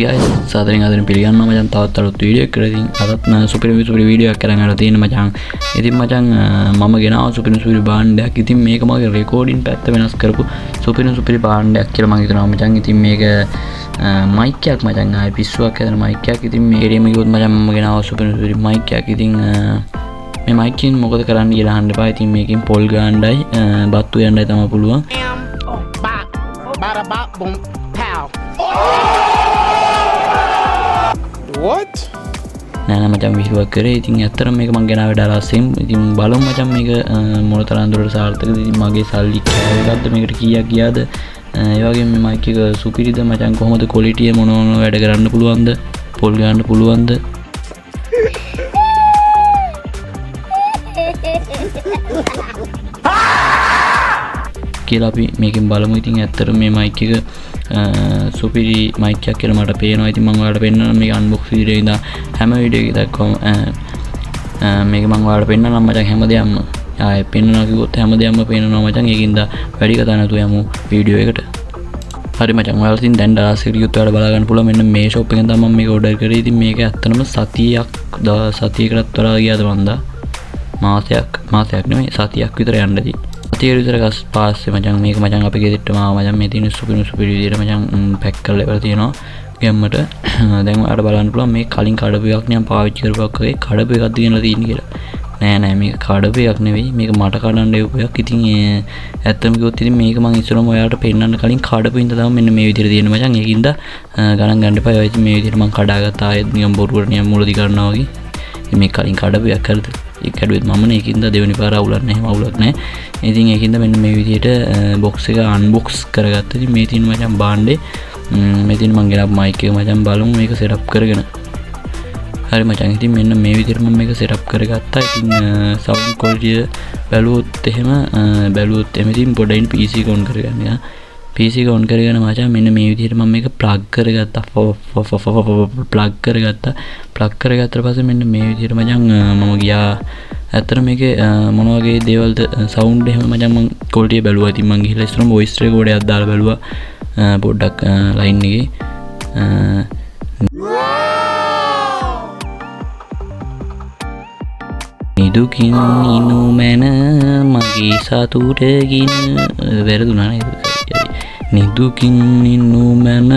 guys, සාදරයෙන් ආදරෙන් පිළිගන්නවා මචං තවත් අලුත් වීඩියෝ එකකට. ඉතින් අදත් සුපිරි වීඩියෝ එකක් කරන් ආලා තියෙන මචං. ඉතින් මචං මම ගෙනාව සුපිරි භාණ්ඩයක්. ඉතින් මේක මගේ රෙකෝඩින් පැත්ත වෙනස් කරපු සුපිරි භාණ්ඩයක් කියලා මම හිතනවා මචං. ඉතින් මේක මයික් එකක් මචං, ආයි පිස්සුවක් හැදෙන මයික් එකක්. ඉතින් මේ ගෙරීම කිව්වොත් මචං මම ගෙනාව සුපිරි මයික් එකක්. ඉතින් මේ මයික් එකෙන් මොකද කරන්න කියලා අහන්න එපා. ඉතින් මේකෙන් පොල් ගාන්නයි බත්තු යන්නයි තමයි පුළුවන්. What? නෑ මචං විහිළුවක් කරේ. ඉතින් ඇත්තටම මේක මං ගෙනාවේ ඩලාසෙන්. ඉතින් බලමු මචං මේක මොන තරම් දුරට සාර්ථකද. ඉතින් මගේ සල්ලි කෑවගත්ත මේකට කීයක් ගියාද. ඒ වගේම මේ මයික් එක සුපිරිද මචං, කොහොමද ක්වොලිටිය මොන වැඩ කරන්න පුළුවන්ද, පොල් ගන්න පුළුවන්ද කියලා අපි මේකෙන් බලමු. ඉතින් ඇත්තටම මේ මයික් එක සුපිරි මයික් එකක් කියලා මට පේනවා. ඉතින් මම ඔයාලට පෙන්නනවා මේක අන්බොක්ස් වීඩියෝ ඉඳන් හැම වීඩියෝ එකක් දක්වාම මේක මම ඔයාලට පෙන්නනවා මචං. හැමදේම ආයෙ පෙන්නනවා කිව්වොත් හැමදේම පේනවා මචං. ඒකින්ද වැඩි කතා නැතුව යමු වීඩියෝ එකට. හරි මචං, ඔයාලා ඉතින් දැන් ඩලාස් එකට ගියොත් ඔයාලා බලා ගන්න පුළුවන්. මෙන්න මේ ෂොප් එකෙන් තමයි මම මේක ඕඩර් කරේ. ඉතින් මේක ඇත්තටම සතියකටත් වඩා ගියාද මන්දා. මාසයක් නෙමෙයි සතියක් විතර යන්න දී. සතිය විතර පස්සේ මචං මේක මචං අපේ ගෙදරටම ආවා මචං. මේ තියෙන සුපිරි විදියට මචං පැක් කරලා ඉවර තියෙනවා ගැම්මට. දැන් ඔයාලට බලන්න පුළුවන් මේ කලින් කඩපු එකක් නේ මම පාවිච්චි කරපුවක් වගේ. කඩපු එකක්ද කියනවා තියෙන්නේ කියලා. නෑ මේක කඩපු එකක් නෙවෙයි. මේක මට කඩන්න එපු එකක්. ඉතින් ඇත්තම කිව්වොත් ඉතින් මේක මම ඉස්සරම ඔයාලට පෙන්නන්න කලින් කඩපු ඉඳ තමයි මෙන්න මේ විදියට තියෙන්නේ මචං. ඒකින්ද ගණන් ගන්න එපා. ඔය ඉතින් මේ විදියට මම කඩාගත්තා. ආයෙත් නිකන් බොරුවට නිකන් මුලදි කරනවා වගේ. මේ කලින් කඩපු එකක් කරද ඒක කැඩුවෙත් මම නේ. ඒකින්ද දෙවෙනි පාර අවුලක් නැහැ. එහෙම අවුලක් නැහැ. ඉතින් ඒකින්ද මෙන්න මේ විදියට බොක්ස් එක අන්බොක්ස් කරගත්තා. ඉතින් මේ තියෙන මචං භාණ්ඩේ මේ තියෙන මං ගෙනාපු මයික් එක මචං. බලමු මේක සෙටප් කරගෙන. හරි මචං, ඉතින් මෙන්න මේ විදිහට මම මේක සෙටප් කරගත්තා. ඉතින් සවුන්ඩ් ක්වොලිටිය බැලුවොත් එහෙම ඉතින් පොඩ්ඩයින් PC එක ඔන් කරගන්න. PC එක ඔන් කරගෙන මචං මෙන්න මේ විදිහට මම මේක ප්ලග් කරගත්තා. ප්ලග් කරගත්තට පස්සේ මෙන්න මේ විදිහට මචං මම ගියා. ඇත්තට මේකේ මොන වගේ දේවල්ද සවුන්ඩ් එහෙම මචං මම ක්වොලිටිය බැලුවා. ඉතින් මම ගිහලා ඉස්සරම වොයිස් රෙකෝඩ් එකක් දාලා බැලුවා පොඩ්ඩක් ලයින් එකේ. නිදුකින් ඉනු මැන මගේ සතුටකින් වැරදුනා නේද? නිදුකින් ඉනු මැන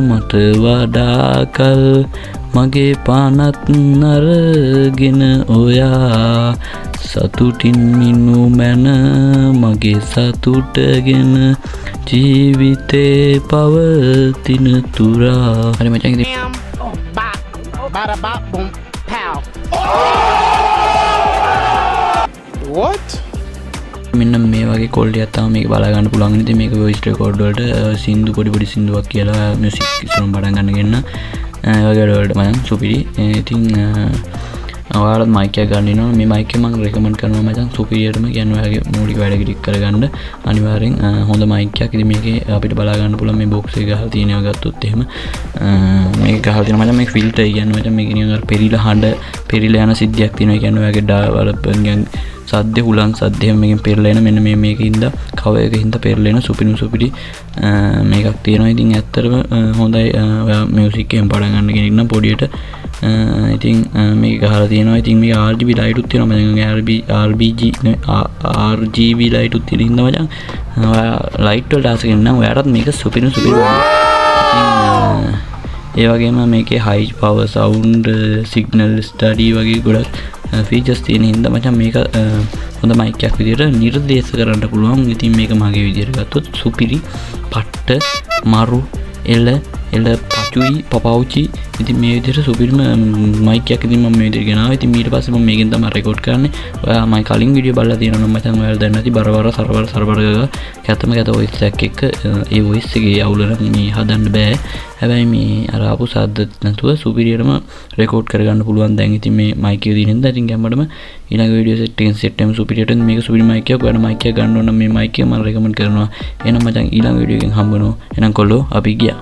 මට වඩා කල් මගේ පානත් නරගෙන ඔයා සතුටින් ඉනු මැන මගේ සතුටගෙන ජීවිතේ පවතින තුරා. හරි මචං, ඉතින් What? මෙන්න මේ වගේ ක්වොලිටියක් තමයි මේක බලා ගන්න පුළුවන්. ඉතින් මේක වොයිස් රෙකෝඩ් වලට සින්දු පොඩි සින්දුවක් කියලා මියුසික් ඉස්සරහම පටන් ගන්න ගෙන්න වගේ වලට මම සුපිරි. ඉතින් ඔයාලත් මයික් එකක් ගන්න ඉන්නවා. මේ මයික් එක මම රෙකමන්ඩ් කරනවා මචං. සුපිරියටම කියන්නේ ඔයාගේ මූලික වැඩ කිරික් කරගන්න අනිවාර්යෙන් හොඳ මයික් එකක්. ඉතින් මේකේ අපිට බලා ගන්න පුළුවන් මේ බොක්ස් එක ගහලා තියෙනවා ගත්තොත් එහෙම. මේක ගහලා තියෙනවා මචං. මේක ෆිල්ටර් කියන්නේ මචං. මේක නිකන් අර පෙරිලා යන සිද්ධියක් තියෙනවා. කියන්නේ ඔයාගේ ඩාවල සද්ද හුලන් සද්ද එහෙම මේකෙන් පෙරලා එන මෙන්න මේකින්ද කව එකකින්ද පෙරලා එන සුපිරි මේකක් තියෙනවා. ඉතින් ඇත්තටම හොඳයි. ඔයා මියුසික් එකෙන් පටන් ගන්න කෙනෙක් නම් පොඩියට ඉතින් මේක ගහලා තියෙනවා. ඉතින් මේක RGB ලයිට් උත් තියෙනවා මචං. RGB ලයිට් උත් තියෙන හින්දා මචං ඔයා ලයිට් වලට ආස කෙනෙක් නම් ඔයාටත් මේක සුපිරි ඉතින් ඒ වගේම මේකේ හයි පවර් සවුන්ඩ් සිග්නල් ස්ටඩි වගේ ගොඩක් ෆීචර්ස් තියෙන හින්දා මචං මේක හොඳ මයික් එකක් විදියට නිර්දේශ කරන්න පුළුවන්. ඉතින් මේක මගේ විදියට ගත්තොත් සුපිරි පට්ට මරු එල පචුයි පපෞචි. ඉතින් මේ විදියට සුපිරිම මයික් එකක් ඉතින් මම මේ විදියට ගෙනාවා. ඉතින් ඊට පස්සේ මම මේකෙන් තමයි රෙකෝඩ් කරන්නේ. ඔයා මයි කලින් වීඩියෝ බලලා තියෙනවා නම් මචං ඔයාලා දැන් නැති බරවර සරබර කැතම කැත වොයිස් එකක් එක්ක ඒ වොයිස් එකේ අවුල නම් මේ හදන්න බෑ. හැබැයි මේ අර ආපු සද්ද නැතුව සුපිරියටම රෙකෝඩ් කරගන්න පුළුවන් දැන්. ඉතින් මේ මයික් එක දිනින්ද ඉතින් ගැම්මඩම ඊළඟ වීඩියෝ සෙට් එකෙන් සුපිරියට මේක සුපිරි මයික් එකක්. ඔයාලා මයික් එක ගන්න ඕන නම් මේ මයික් එක මම රෙකමන්ඩ් කරනවා. එහෙනම් මචං ඊළඟ වීඩියෝ එකෙන් හම්බ වෙනවා. එහෙනම් කොල්ලෝ අපි ගියා.